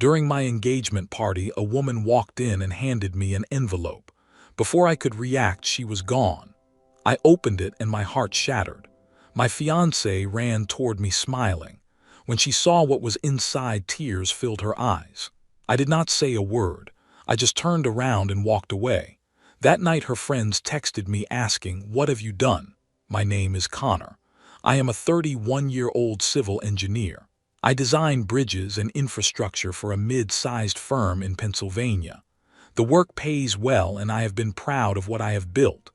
During my engagement party, a woman walked in and handed me an envelope. Before I could react, she was gone. I opened it and my heart shattered. My fiancée ran toward me smiling. When she saw what was inside, tears filled her eyes. I did not say a word. I just turned around and walked away. That night her friends texted me asking, "What have you done?" My name is Connor. I am a 31-year-old civil engineer. I design bridges and infrastructure for a mid-sized firm in Pennsylvania. The work pays well and I have been proud of what I have built,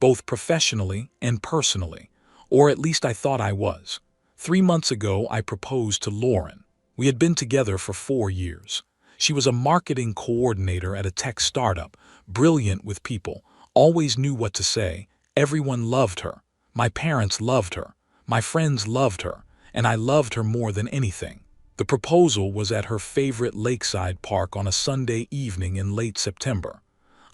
both professionally and personally, or at least I thought I was. 3 months ago, I proposed to Lauren. We had been together for 4 years. She was a marketing coordinator at a tech startup, brilliant with people, always knew what to say. Everyone loved her. My parents loved her. My friends loved her, and I loved her more than anything. The proposal was at her favorite lakeside park on a Sunday evening in late September.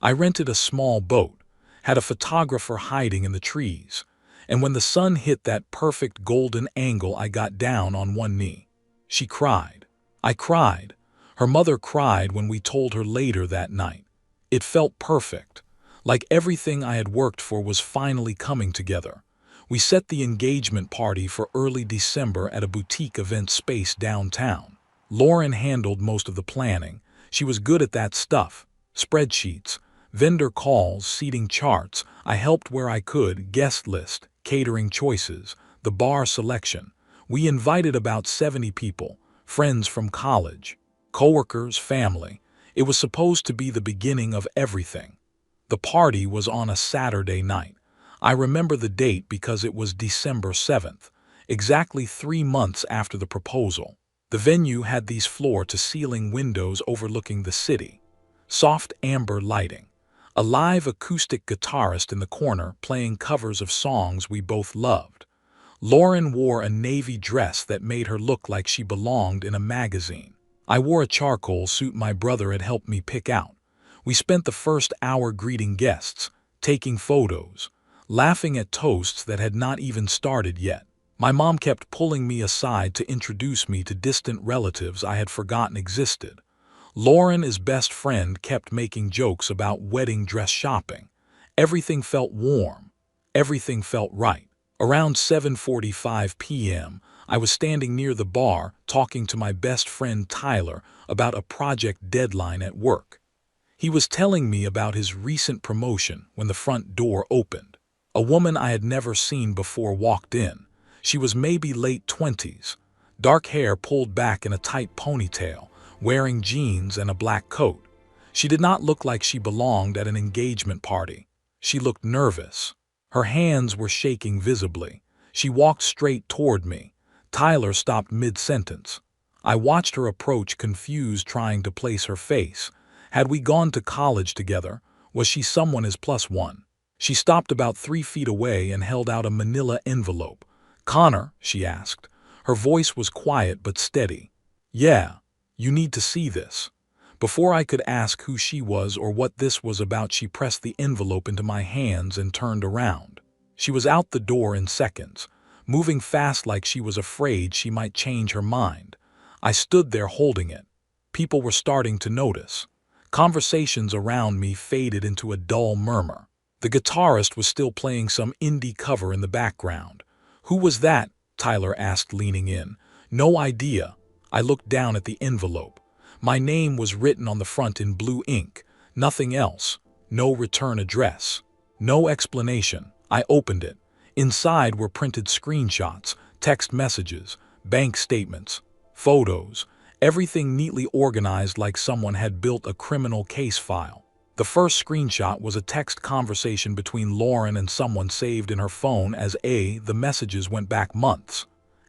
I rented a small boat, had a photographer hiding in the trees, and when the sun hit that perfect golden angle, I got down on one knee. She cried. I cried. Her mother cried when we told her later that night. It felt perfect, like everything I had worked for was finally coming together. We set the engagement party for early December at a boutique event space downtown. Lauren handled most of the planning. She was good at that stuff. Spreadsheets, vendor calls, seating charts. I helped where I could, guest list, catering choices, the bar selection. We invited about 70 people, friends from college, coworkers, family. It was supposed to be the beginning of everything. The party was on a Saturday night. I remember the date because it was December 7th, exactly 3 months after the proposal. The venue had these floor-to-ceiling windows overlooking the city. Soft amber lighting. A live acoustic guitarist in the corner playing covers of songs we both loved. Lauren wore a navy dress that made her look like she belonged in a magazine. I wore a charcoal suit my brother had helped me pick out. We spent the first hour greeting guests, taking photos, laughing at toasts that had not even started yet. My mom kept pulling me aside to introduce me to distant relatives I had forgotten existed. Lauren's best friend kept making jokes about wedding dress shopping. Everything felt warm. Everything felt right. Around 7:45 p.m., I was standing near the bar talking to my best friend Tyler about a project deadline at work. He was telling me about his recent promotion when the front door opened. A woman I had never seen before walked in. She was maybe late 20s, dark hair pulled back in a tight ponytail, wearing jeans and a black coat. She did not look like she belonged at an engagement party. She looked nervous. Her hands were shaking visibly. She walked straight toward me. Tyler stopped mid-sentence. I watched her approach, confused, trying to place her face. Had we gone to college together? Was she someone as plus one? She stopped about 3 feet away and held out a manila envelope. "Connor?" she asked. Her voice was quiet but steady. "Yeah, you need to see this." Before I could ask who she was or what this was about, she pressed the envelope into my hands and turned around. She was out the door in seconds, moving fast like she was afraid she might change her mind. I stood there holding it. People were starting to notice. Conversations around me faded into a dull murmur. The guitarist was still playing some indie cover in the background. "Who was that?" Tyler asked, leaning in. "No idea." I looked down at the envelope. My name was written on the front in blue ink. Nothing else. No return address. No explanation. I opened it. Inside were printed screenshots, text messages, bank statements, photos, everything neatly organized like someone had built a criminal case file. The first screenshot was a text conversation between Lauren and someone saved in her phone as A. The messages went back months.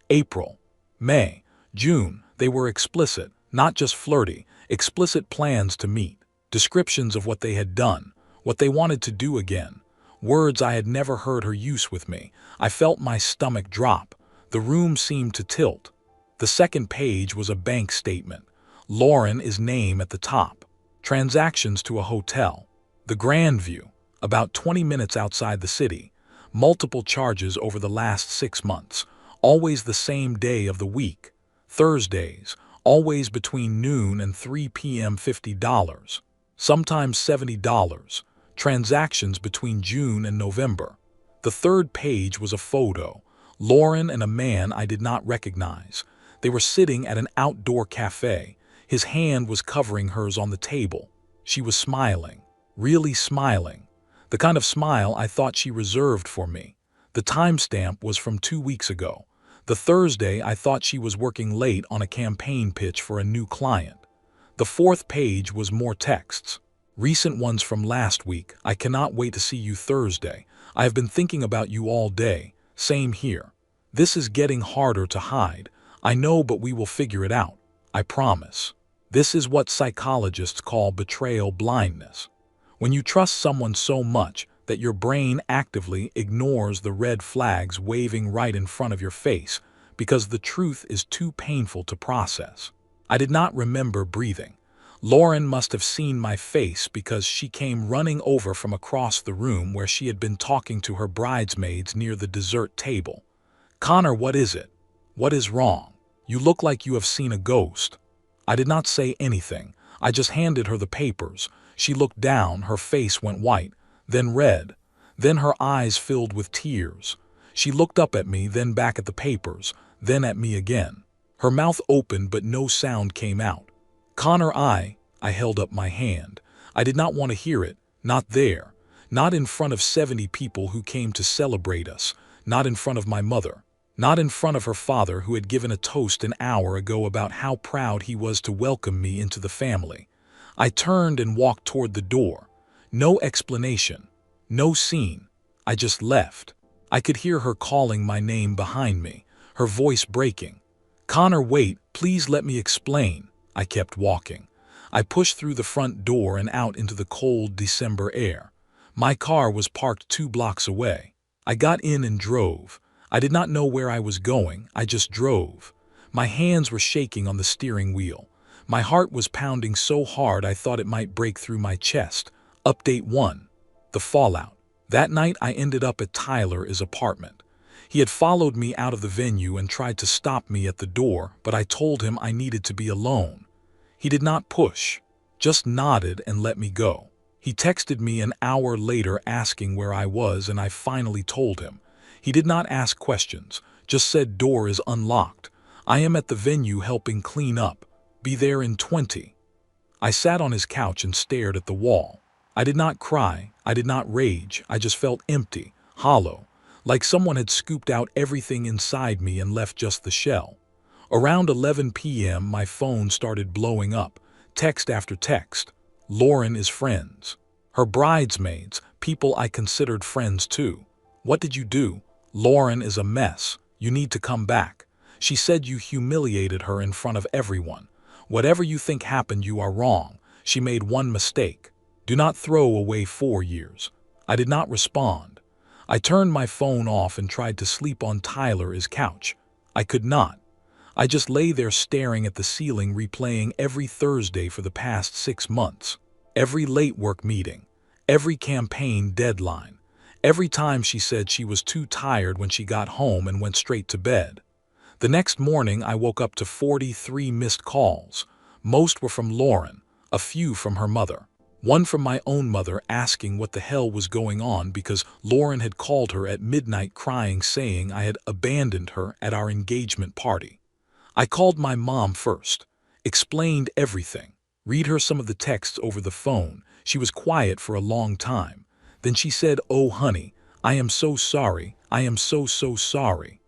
April, May, June. They were explicit, not just flirty, explicit plans to meet, descriptions of what they had done, what they wanted to do again. Words I had never heard her use with me. I felt my stomach drop. The room seemed to tilt. The second page was a bank statement. Lauren's name at the top. Transactions to a hotel. The Grandview, about 20 minutes outside the city. Multiple charges over the last 6 months. Always the same day of the week. Thursdays. always between noon and 3 p.m. $50, sometimes $70, transactions between June and November. The third page was a photo, Lauren and a man I did not recognize. They were sitting at an outdoor cafe. His hand was covering hers on the table. She was smiling, really smiling, the kind of smile I thought she reserved for me. The timestamp was from 2 weeks ago, the Thursday I thought she was working late on a campaign pitch for a new client. The fourth page was more texts. Recent ones from last week. I cannot wait to see you Thursday. I have been thinking about you all day. Same here. This is getting harder to hide. I know, but we will figure it out. I promise. This is what psychologists call betrayal blindness. When you trust someone so much that your brain actively ignores the red flags waving right in front of your face because the truth is too painful to process. I did not remember breathing. Lauren must have seen my face because she came running over from across the room where she had been talking to her bridesmaids near the dessert table. "Connor, what is it? What is wrong? You look like you have seen a ghost." I did not say anything. I just handed her the papers. She looked down, her face went white, then red, then her eyes filled with tears. She looked up at me, then back at the papers, then at me again. Her mouth opened but no sound came out. "Connor, I held up my hand. I did not want to hear it, not there, not in front of 70 people who came to celebrate us, not in front of my mother, not in front of her father who had given a toast an hour ago about how proud he was to welcome me into the family. I turned and walked toward the door. No explanation, no scene. I just left. I could hear her calling my name behind me, her voice breaking. "Connor, wait, please let me explain." I kept walking. I pushed through the front door and out into the cold December air. My car was parked 2 blocks away. I got in and drove. I did not know where I was going, I just drove. My hands were shaking on the steering wheel. My heart was pounding so hard I thought it might break through my chest. Update 1. The fallout. That night I ended up at Tyler's apartment. He had followed me out of the venue and tried to stop me at the door, but I told him I needed to be alone. He did not push, just nodded and let me go. He texted me an hour later asking where I was, and I finally told him. He did not ask questions, just said door is unlocked. I am at the venue helping clean up. Be there in 20. I sat on his couch and stared at the wall. I did not cry, I did not rage, I just felt empty, hollow, like someone had scooped out everything inside me and left just the shell. Around 11 p.m. my phone started blowing up, text after text. Lauren is friends. Her bridesmaids, people I considered friends too. "What did you do? Lauren is a mess. You need to come back. She said you humiliated her in front of everyone. Whatever you think happened, you are wrong. She made one mistake. Do not throw away 4 years." I did not respond. I turned my phone off and tried to sleep on Tyler's couch. I could not. I just lay there staring at the ceiling, replaying every Thursday for the past 6 months. Every late work meeting. Every campaign deadline. Every time she said she was too tired when she got home and went straight to bed. The next morning I woke up to 43 missed calls. Most were from Lauren, a few from her mother. One from my own mother asking what the hell was going on because Lauren had called her at midnight crying, saying I had abandoned her at our engagement party. I called my mom first, explained everything, read her some of the texts over the phone. She was quiet for a long time. Then she said, "Oh honey, I am so sorry, I am so sorry."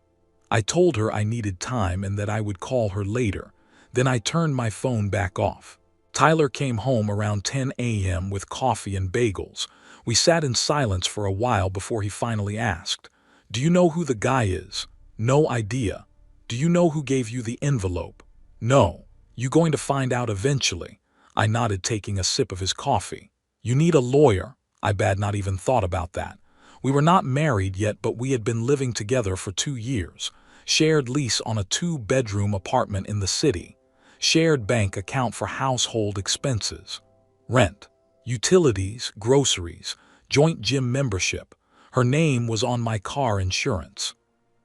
I told her I needed time and that I would call her later. Then I turned my phone back off. Tyler came home around 10 a.m. with coffee and bagels. We sat in silence for a while before he finally asked, "Do you know who the guy is?" "No idea." "Do you know who gave you the envelope?" "No." "You going to find out eventually?" I nodded, taking a sip of his coffee. "You need a lawyer?" I had not even thought about that. We were not married yet, but we had been living together for 2 years. Shared lease on a 2-bedroom apartment in the city. Shared bank account for household expenses. Rent, utilities, groceries, joint gym membership. Her name was on my car insurance.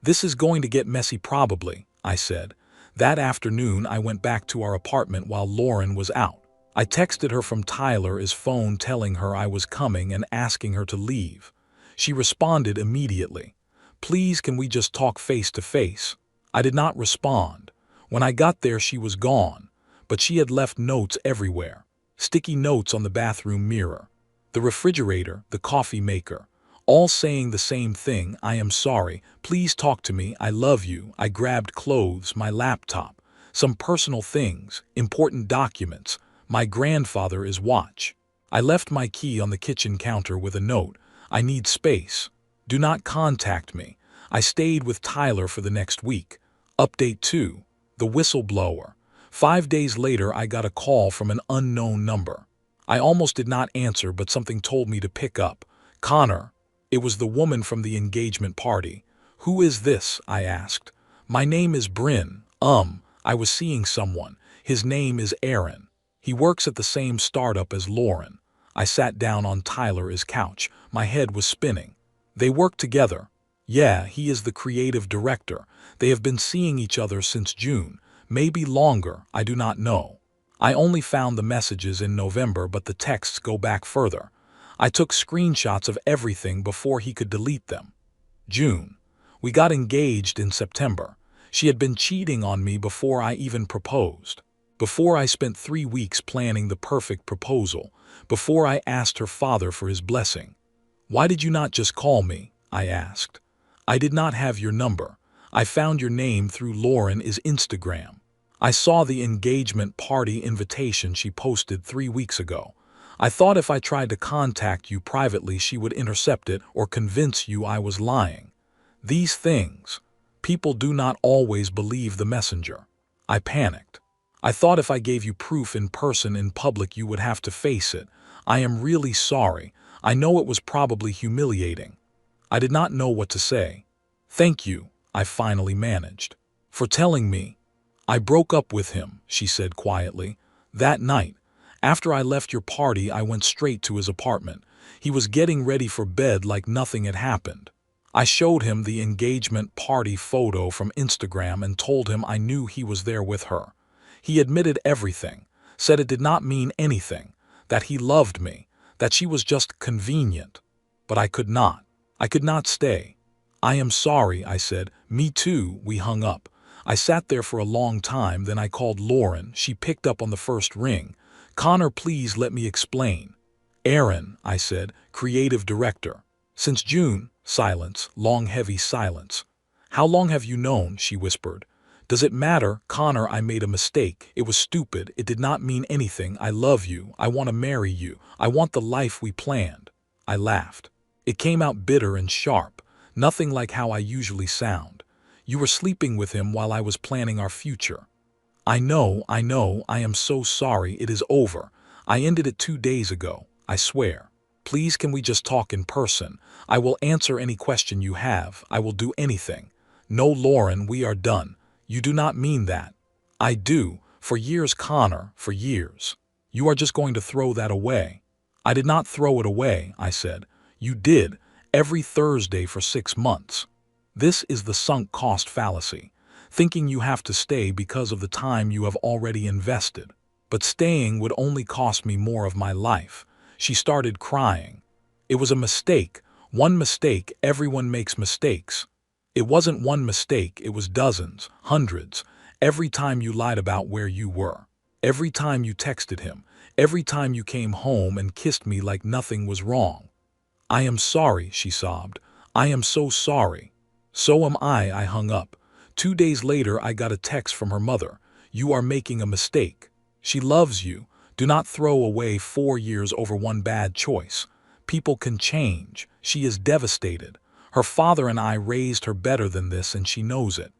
"This is going to get messy probably," I said. That afternoon, I went back to our apartment while Lauren was out. I texted her from Tyler's phone telling her I was coming and asking her to leave. She responded immediately. "Please, can we just talk face to face?" I did not respond. When I got there, she was gone, but she had left notes everywhere. Sticky notes on the bathroom mirror, the refrigerator, the coffee maker, all saying the same thing: "I am sorry, please talk to me, I love you." I grabbed clothes, my laptop, some personal things, important documents, my grandfather's watch. I left my key on the kitchen counter with a note: "I need space. Do not contact me." I stayed with Tyler for the next week. Update 2. The whistleblower. 5 days later, I got a call from an unknown number. I almost did not answer, but something told me to pick up. "Connor." It was the woman from the engagement party. "Who is this?" I asked. "My name is Bryn. I was seeing someone. His name is Aaron. He works at the same startup as Lauren." I sat down on Tyler's couch. My head was spinning. "They work together." "Yeah, he is the creative director. They have been seeing each other since June. Maybe longer, I do not know. I only found the messages in November, but the texts go back further. I took screenshots of everything before he could delete them." June. We got engaged in September. She had been cheating on me before I even proposed. Before I spent 3 weeks planning the perfect proposal. Before I asked her father for his blessing. "Why did you not just call me?" I asked. "I did not have your number. I found your name through Lauren's Instagram. I saw the engagement party invitation she posted 3 weeks ago. I thought if I tried to contact you privately, she would intercept it or convince you I was lying. These things. People do not always believe the messenger." I panicked. "I thought if I gave you proof in person in public, you would have to face it. I am really sorry. I know it was probably humiliating." I did not know what to say. "Thank you," I finally managed, "for telling me." "I broke up with him," she said quietly. "That night. After I left your party, I went straight to his apartment. He was getting ready for bed like nothing had happened. I showed him the engagement party photo from Instagram and told him I knew he was there with her. He admitted everything, said it did not mean anything, that he loved me, that she was just convenient. But I could not. I could not stay." "I am sorry," I said. "Me too." We hung up. I sat there for a long time, then I called Lauren. She picked up on the first ring. "Connor, please let me explain." "Aaron," I said, "creative director." "Since June." Silence, long heavy silence. "How long have you known?" she whispered. "Does it matter?" "Connor, I made a mistake. It was stupid. It did not mean anything. I love you. I want to marry you. I want the life we planned." I laughed. It came out bitter and sharp, nothing like how I usually sound. "You were sleeping with him while I was planning our future." I know, I am so sorry. It is over. I ended it 2 days ago, I swear. Please, can we just talk in person? I will answer any question you have. I will do anything." "No, Lauren, we are done." "You do not mean that." "I do. For years, Connor, for years." "You are just going to throw that away." "I did not throw it away," I said. "You did, every Thursday for 6 months. This is the sunk cost fallacy, thinking you have to stay because of the time you have already invested. But staying would only cost me more of my life." She started crying. "It was a mistake. One mistake. Everyone makes mistakes." "It wasn't one mistake. It was dozens, hundreds. Every time you lied about where you were. Every time you texted him. Every time you came home and kissed me like nothing was wrong." "I am sorry," she sobbed. "I am so sorry." "So am I." I hung up. 2 days later, I got a text from her mother. "You are making a mistake. She loves you. Do not throw away 4 years over one bad choice. People can change. She is devastated. Her father and I raised her better than this, and she knows it.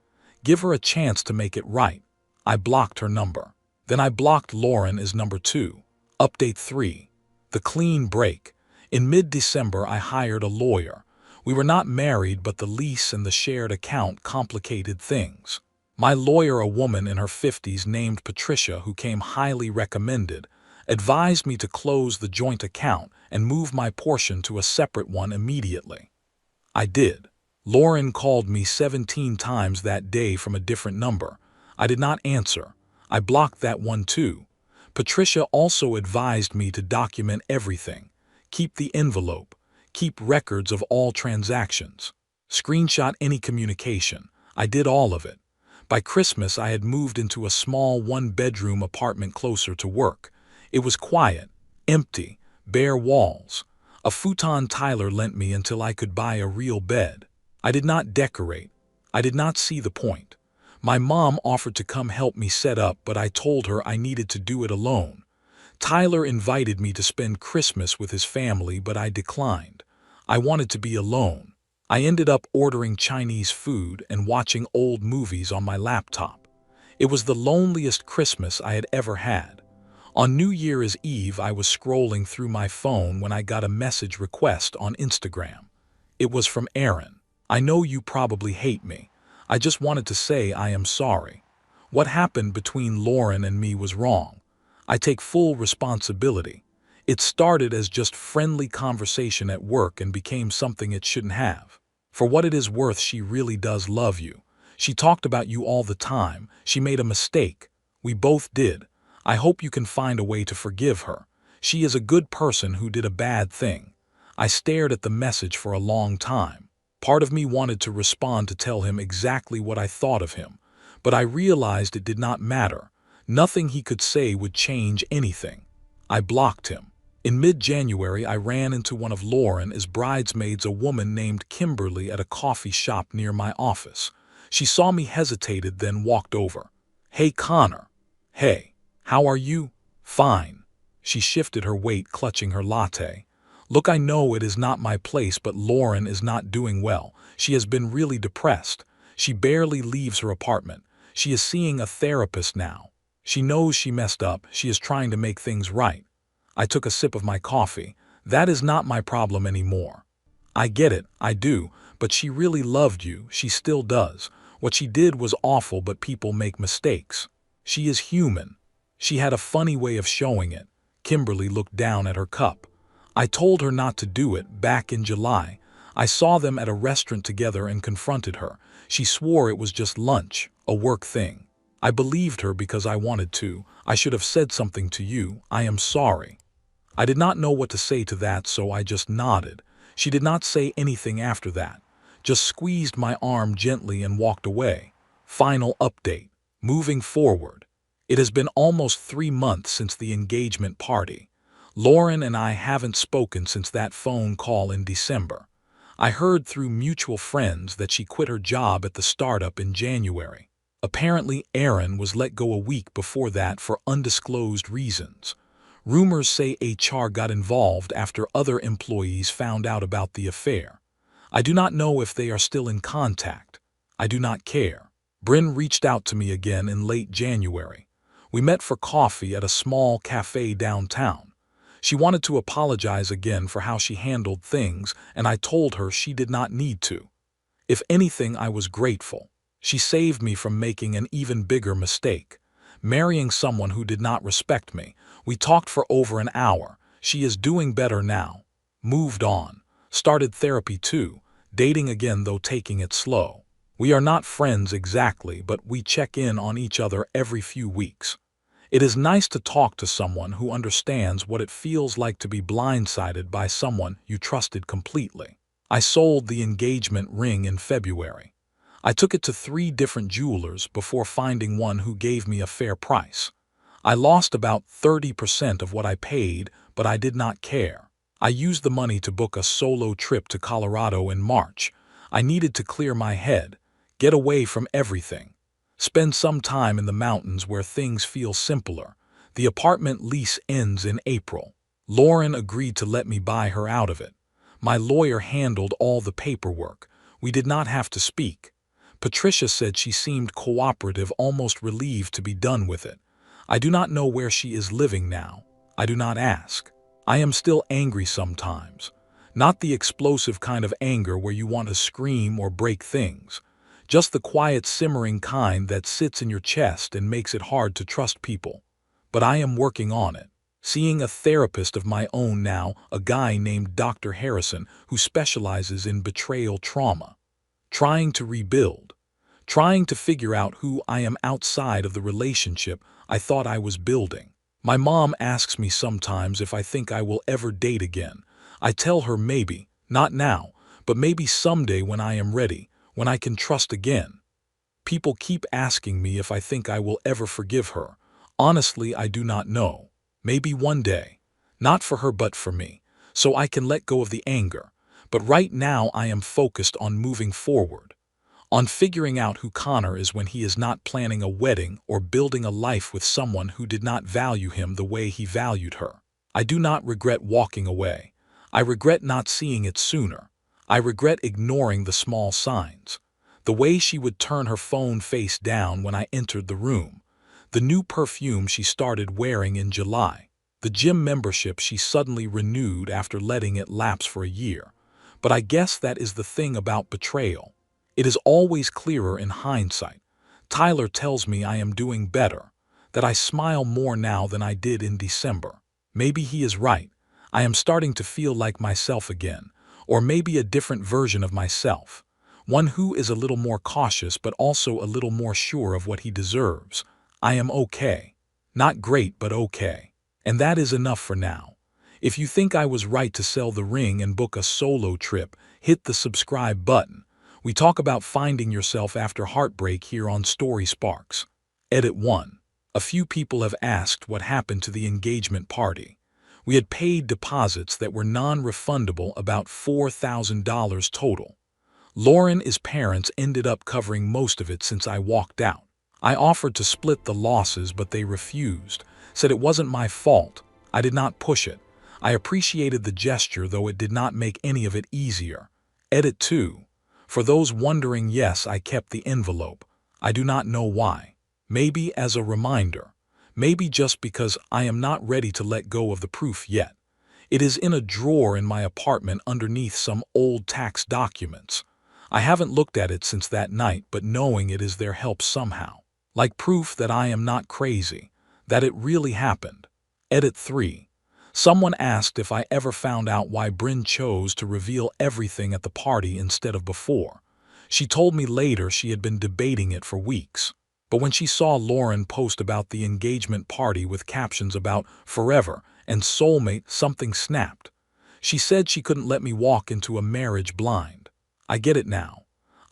Give her a chance to make it right." I blocked her number. Then I blocked Lauren as number 2. Update 3. The clean break. In mid-December, I hired a lawyer. We were not married, but the lease and the shared account complicated things. My lawyer, a woman in her 50s named Patricia, who came highly recommended, advised me to close the joint account and move my portion to a separate one immediately. I did. Lauren called me 17 times that day from a different number. I did not answer. I blocked that one too. Patricia also advised me to document everything. Keep the envelope. Keep records of all transactions. Screenshot any communication. I did all of it. By Christmas, I had moved into a small one-bedroom apartment closer to work. It was quiet, empty, bare walls. A futon Tyler lent me until I could buy a real bed. I did not decorate. I did not see the point. My mom offered to come help me set up, but I told her I needed to do it alone. Tyler invited me to spend Christmas with his family, but I declined. I wanted to be alone. I ended up ordering Chinese food and watching old movies on my laptop. It was the loneliest Christmas I had ever had. On New Year's Eve, I was scrolling through my phone when I got a message request on Instagram. It was from Aaron. I know you probably hate me. I just wanted to say I am sorry. What happened between Lauren and me was wrong. I take full responsibility. It started as just friendly conversation at work and became something it shouldn't have. For what it is worth, she really does love you. She talked about you all the time. She made a mistake. We both did. I hope you can find a way to forgive her. She is a good person who did a bad thing. I stared at the message for a long time. Part of me wanted to respond to tell him exactly what I thought of him, but I realized it did not matter. Nothing he could say would change anything. I blocked him. In mid-January, I ran into one of Lauren's bridesmaids, a woman named Kimberly, at a coffee shop near my office. She saw me, hesitated, then walked over. "Hey, Connor." "Hey, how are you?" "Fine." She shifted her weight, clutching her latte. "Look, I know it is not my place, but Lauren is not doing well. She has been really depressed. She barely leaves her apartment. She is seeing a therapist now. She knows she messed up. She is trying to make things right." I took a sip of my coffee. "That is not my problem anymore." "I get it, I do, but she really loved you. She still does. What she did was awful, but people make mistakes. She is human." She had a funny way of showing it. Kimberly looked down at her cup. "I told her not to do it back in July. I saw them at a restaurant together and confronted her. She swore it was just lunch, a work thing. I believed her because I wanted to. I should have said something to you. I am sorry." I did not know what to say to that, so I just nodded. She did not say anything after that, just squeezed my arm gently and walked away. Final update. Moving forward. It has been almost 3 months since the engagement party. Lauren and I haven't spoken since that phone call in December. I heard through mutual friends that she quit her job at the startup in January. Apparently, Aaron was let go a week before that for undisclosed reasons. Rumors say HR got involved after other employees found out about the affair. I do not know if they are still in contact. I do not care. Bryn reached out to me again in late January. We met for coffee at a small cafe downtown. She wanted to apologize again for how she handled things, and I told her she did not need to. If anything, I was grateful. She saved me from making an even bigger mistake, marrying someone who did not respect me. We talked for over an hour. She is doing better now. Moved on. Started therapy too. Dating again, though taking it slow. We are not friends exactly, but we check in on each other every few weeks. It is nice to talk to someone who understands what it feels like to be blindsided by someone you trusted completely. I sold the engagement ring in February. I took it to 3 different jewelers before finding one who gave me a fair price. I lost about 30% of what I paid, but I did not care. I used the money to book a solo trip to Colorado in March. I needed to clear my head, get away from everything, spend some time in the mountains where things feel simpler. The apartment lease ends in April. Lauren agreed to let me buy her out of it. My lawyer handled all the paperwork. We did not have to speak. Patricia said she seemed cooperative, almost relieved to be done with it. I do not know where she is living now. I do not ask. I am still angry sometimes. Not the explosive kind of anger where you want to scream or break things. Just the quiet, simmering kind that sits in your chest and makes it hard to trust people. But I am working on it. Seeing a therapist of my own now, a guy named Dr. Harrison who specializes in betrayal trauma. Trying to rebuild. trying to figure out who I am outside of the relationship I thought I was building. My mom asks me sometimes if I think I will ever date again. I tell her maybe, not now, but maybe someday when I am ready, when I can trust again. People keep asking me if I think I will ever forgive her. Honestly, I do not know. Maybe one day. Not for her but for me. So I can let go of the anger. But right now I am focused on moving forward. On figuring out who Connor is when he is not planning a wedding or building a life with someone who did not value him the way he valued her. I do not regret walking away. I regret not seeing it sooner. I regret ignoring the small signs. The way she would turn her phone face down when I entered the room. The new perfume she started wearing in July. The gym membership she suddenly renewed after letting it lapse for a year. But I guess that is the thing about betrayal. It is always clearer in hindsight. Tyler tells me I am doing better, that I smile more now than I did in December. Maybe he is right. I am starting to feel like myself again, or maybe a different version of myself. One who is a little more cautious but also a little more sure of what he deserves. I am okay. Not great, but okay. And that is enough for now. If you think I was right to sell the ring and book a solo trip, hit the subscribe button. We talk about finding yourself after heartbreak here on Story Sparks. Edit 1. A few people have asked what happened to the engagement party. We had paid deposits that were non-refundable, about $4,000 total. Lauren's parents ended up covering most of it since I walked out. I offered to split the losses, but they refused, said it wasn't my fault. I did not push it. I appreciated the gesture, though it did not make any of it easier. Edit 2. For those wondering, yes, I kept the envelope. I do not know why. Maybe as a reminder. Maybe just because I am not ready to let go of the proof yet. It is in a drawer in my apartment underneath some old tax documents. I haven't looked at it since that night, but knowing it is there helps somehow. Like proof that I am not crazy, that it really happened. Edit 3. Someone asked if I ever found out why Bryn chose to reveal everything at the party instead of before. She told me later she had been debating it for weeks. But when she saw Lauren post about the engagement party with captions about forever and soulmate, something snapped. She said she couldn't let me walk into a marriage blind. I get it now.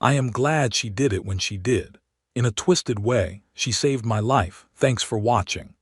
I am glad she did it when she did. In a twisted way, she saved my life. Thanks for watching.